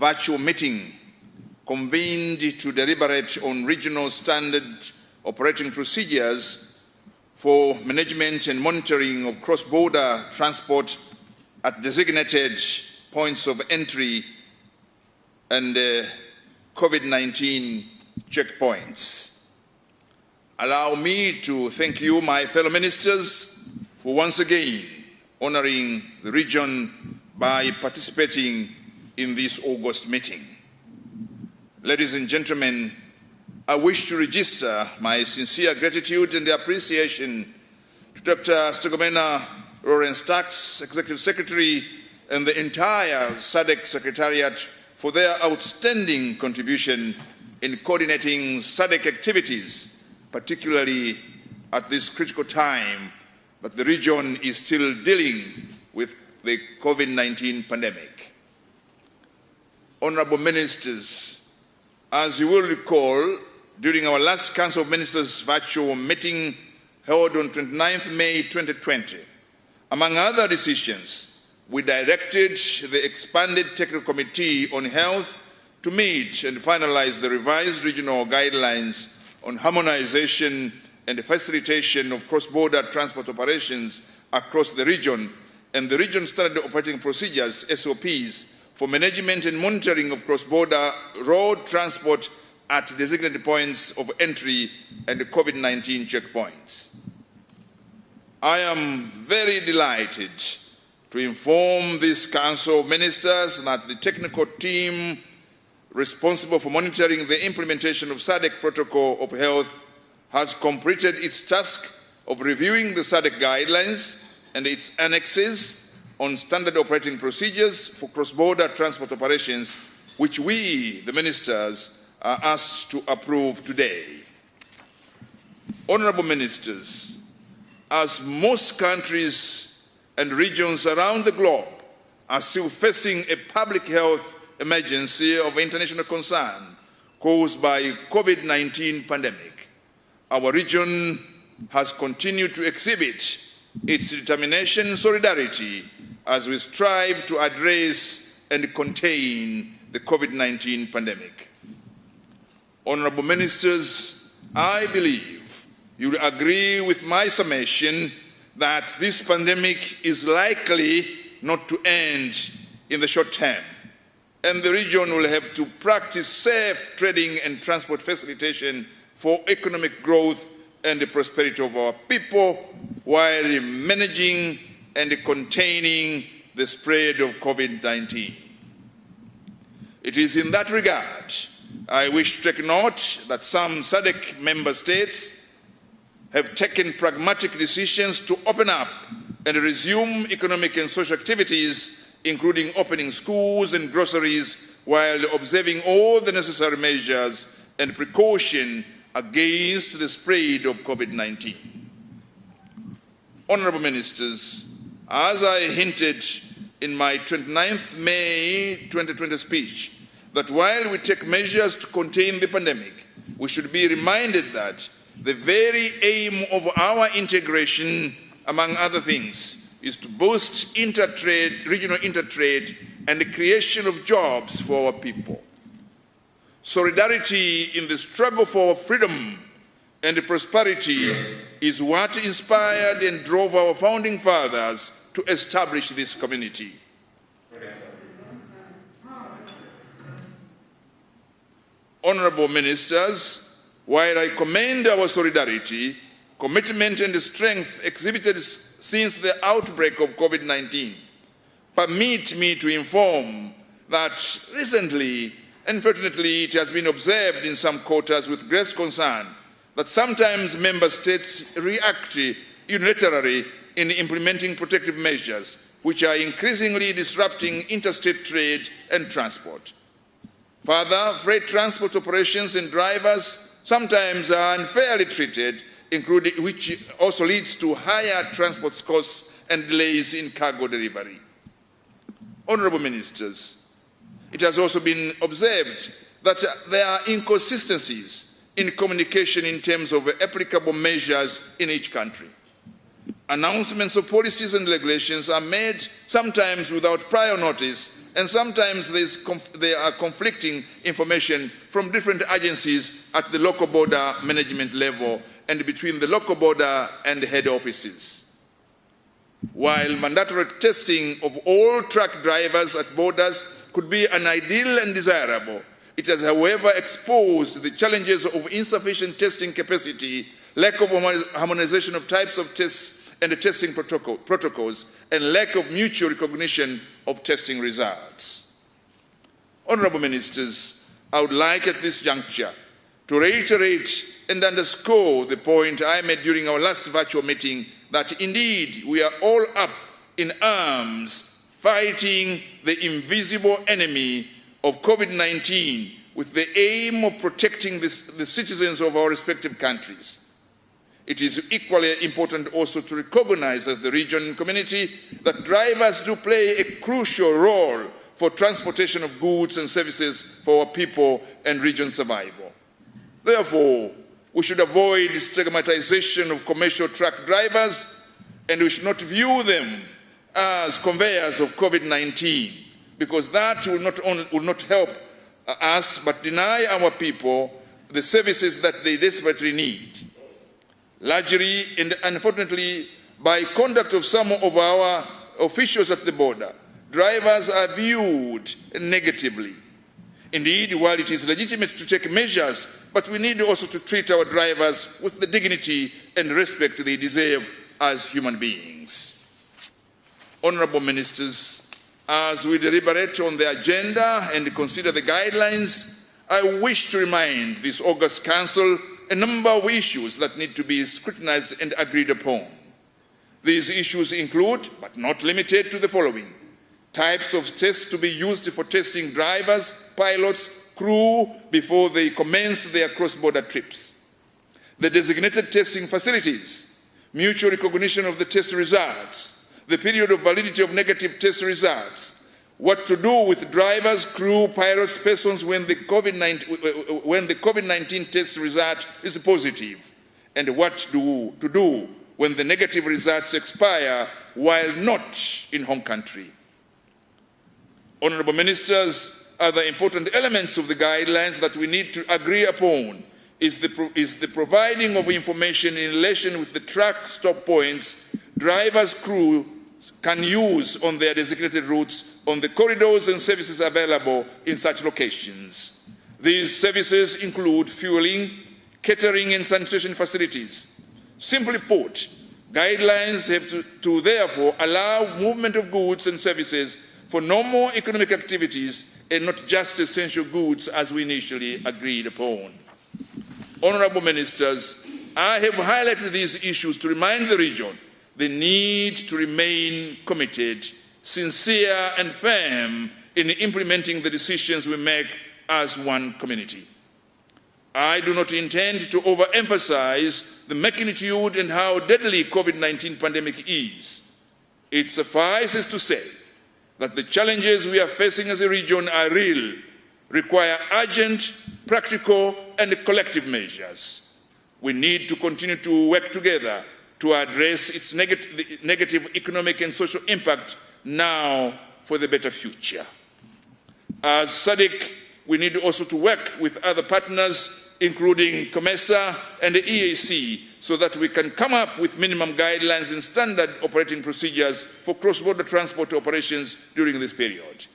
virtual meeting convened to deliberate on regional standard operating procedures for management and monitoring of cross-border transport at designated points of entry and COVID-19 checkpoints. Allow me to thank you, my fellow ministers, for once again honoring the region by participating in this August meeting. Ladies and gentlemen, I wish to register my sincere gratitude and appreciation to Dr. Stogomena Lawrence Tax, Executive Secretary, and the entire Sadc Secretariat for their outstanding contribution in coordinating Sadc activities, particularly at this critical time that the region is still dealing with the COVID-19 pandemic. Honorable Ministers, as you will recall, during our last Council of Ministers virtual meeting held on 29th May 2020, among other decisions, we directed the expanded Technical Committee on Health to meet and finalize the revised regional guidelines on harmonization and facilitation of cross-border transport operations across the region and the region standard operating procedures, SOPs, for management and monitoring of cross-border road transport at designated points of entry and COVID-19 checkpoints. I am very delighted to inform this Council of Ministers that the technical team responsible for monitoring the implementation of Sadc Protocol of Health has completed its task of reviewing the Sadc guidelines and its annexes on standard operating procedures for cross-border transport operations, which we, the ministers, are asked to approve today. Honorable Ministers, as most countries and regions around the globe are still facing a public health emergency of international concern caused by COVID-19 pandemic, our region has continued to exhibit its determination and solidarity as we strive to address and contain the COVID-19 pandemic. Honorable Ministers, I believe you will agree with my summation that this pandemic is likely not to end in the short term, and the region will have to practice safe trading and transport facilitation for economic growth and the prosperity of our people while managing and containing the spread of COVID-19. It is in that regard I wish to take note that some Sadc member states have taken pragmatic decisions to open up and resume economic and social activities, including opening schools and groceries, while observing all the necessary measures and precaution against the spread of COVID-19. Honorable Ministers, as I hinted in my 29th May 2020 speech, that while we take measures to contain the pandemic, we should be reminded that the very aim of our integration, among other things, is to boost intertrade, regional intertrade, and the creation of jobs for our people. Solidarity in the struggle for freedom and prosperity is what inspired and drove our founding fathers to establish this community. Honorable Ministers, while I commend our solidarity, commitment and strength exhibited since the outbreak of COVID-19, permit me to inform that recently, unfortunately, it has been observed in some quarters with great concern that sometimes member states react unilaterally in implementing protective measures, which are increasingly disrupting interstate trade and transport. Further, freight transport operations and drivers sometimes are unfairly treated, which also leads to higher transport costs and delays in cargo delivery. Honorable Ministers, it has also been observed that there are inconsistencies in communication in terms of applicable measures in each country. Announcements of policies and regulations are made sometimes without prior notice and sometimes there are conflicting information from different agencies at the local border management level and between the local border and the head offices. While mandatory testing of all truck drivers at borders could be an ideal and desirable, it has, however, exposed the challenges of insufficient testing capacity, lack of harmonization of types of tests and the testing protocols, and lack of mutual recognition of testing results. Honorable Ministers, I would like at this juncture to reiterate and underscore the point I made during our last virtual meeting that indeed we are all up in arms fighting the invisible enemy of COVID-19 with the aim of protecting the citizens of our respective countries. It is equally important also to recognize as the region and community that drivers do play a crucial role for transportation of goods and services for our people and region survival. Therefore, we should avoid stigmatization of commercial truck drivers, and we should not view them as conveyors of COVID-19, because that will not help us but deny our people the services that they desperately need. Largely and unfortunately, by conduct of some of our officials at the border, drivers are viewed negatively. Indeed, while it is legitimate to take measures, but we need also to treat our drivers with the dignity and respect they deserve as human beings. Honorable Ministers, as we deliberate on the agenda and consider the guidelines, I wish to remind this August Council a number of issues that need to be scrutinized and agreed upon. These issues include, but not limited to, the following: types of tests to be used for testing drivers, pilots, crew before they commence their cross-border trips, the designated testing facilities, mutual recognition of the test results, the period of validity of negative test results, what to do with drivers, crew, pilots, persons when the COVID-19 test result is positive, and what to do when the negative results expire while not in home country. Honorable Ministers, other important elements of the guidelines that we need to agree upon is the providing of information in relation with the truck stop points drivers, crew can use on their designated routes, on the corridors and services available in such locations. These services include fueling, catering and sanitation facilities. Simply put, guidelines have to therefore allow movement of goods and services for normal economic activities and not just essential goods as we initially agreed upon. Honorable Ministers, I have highlighted these issues to remind the region the need to remain committed, sincere and firm in implementing the decisions we make as one community. I do not intend to overemphasize the magnitude and how deadly COVID-19 pandemic is. It suffices to say that the challenges we are facing as a region are real, require urgent, practical and collective measures. We need to continue to work together to address its negative economic and social impact now for the better future. As Sadc, we need also to work with other partners, including COMESA and the EAC, so that we can come up with minimum guidelines and standard operating procedures for cross-border transport operations during this period.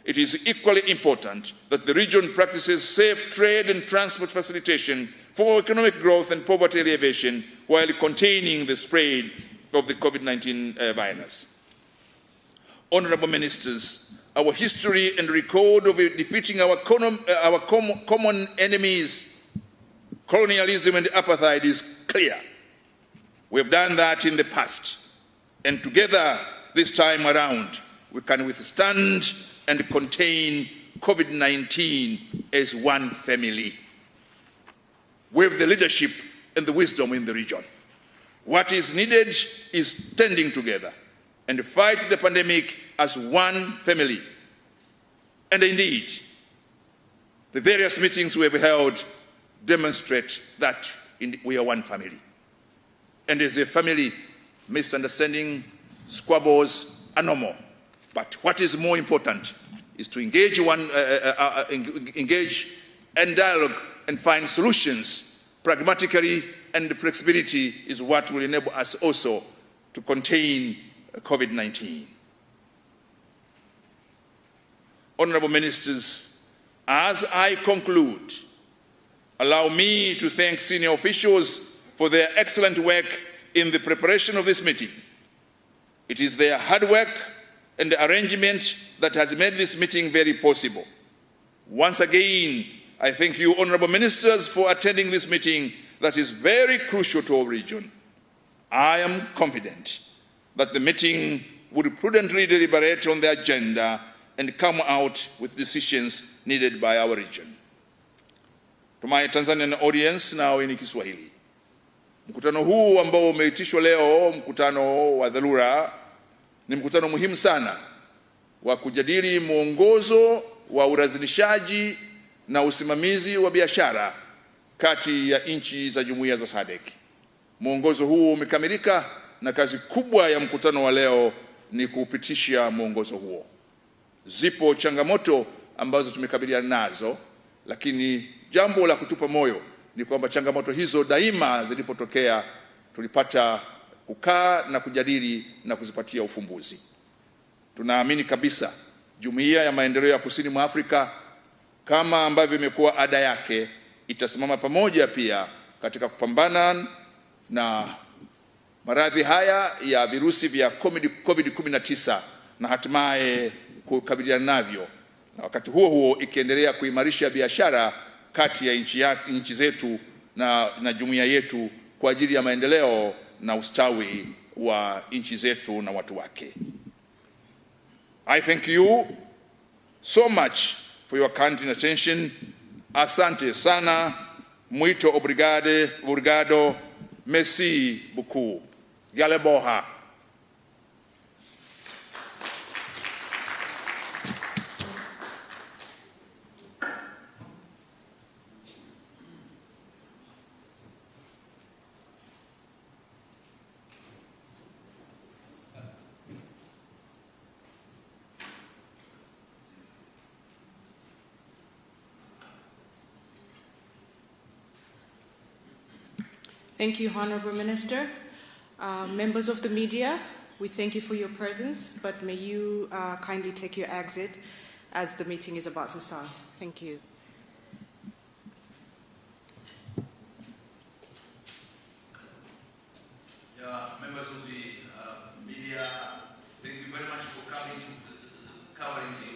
It is equally important that the region practices safe trade and transport facilitation for economic growth and poverty alleviation while containing the spread of the COVID-19 virus. Honorable Ministers, our history and record of defeating our common enemies, colonialism and apartheid, is clear. We have done that in the past, and together this time around we can withstand and contain COVID-19 as one family. We have the leadership and the wisdom in the region. What is needed is standing together and fight the pandemic as one family. And indeed, the various meetings we have held demonstrate that we are one family. And as a family, misunderstanding, squabbles are normal. But what is more important is to engage and dialogue and find solutions pragmatically, and flexibility is what will enable us also to contain COVID-19. Honorable Ministers, as I conclude, allow me to thank senior officials for their excellent work in the preparation of this meeting. It is their hard work and the arrangement that has made this meeting very possible. Once again, I thank you, Honorable Ministers, for attending this meeting that is very crucial to our region. I am confident that the meeting would prudently deliberate on the agenda and come out with decisions needed by our region. To my Tanzanian audience, now in Kiswahili. Mkutano huu ambao umeitishwa leo, mkutano wa dharura, ni mkutano muhimu sana wa kujadili mwongozo wa urazinishaji na usimamizi wa biashara kati ya nchi za jumuiya za Sadc. Mwongozo huu umekamilika na kazi kubwa ya mkutano wa leo ni kuupitisha mwongozo huo. Zipo changamoto ambazo tumekabiliana nazo, lakini jambo la kutupa moyo ni kwamba changamoto hizo daima zilipotokea tulipata kukaa na kujadili na kuzipatia ufumbuzi. Tunaamini kabisa Jumuiya ya Maendeleo ya Kusini mwa Afrika, kama ambavyo imekuwa ada yake, itasimama pamoja pia katika kupambana na maradhi haya ya virusi vya COVID-19 na hatimaye kukabiliana navyo, na wakati huo huo ikiendelea kuimarisha biashara kati ya nchi zetu na jumuiya yetu kwa ajili ya maendeleo na ustawi wa nchi zetu na watu wake. I thank you so much for your kind attention. Asante sana. Muito obrigado. Merci beaucoup. Galeboha. Thank you, Honorable Minister. Members of the media, we thank you for your presence, but may you kindly take your exit as the meeting is about to start. Thank you. Members of the media, thank you very much for coming, covering the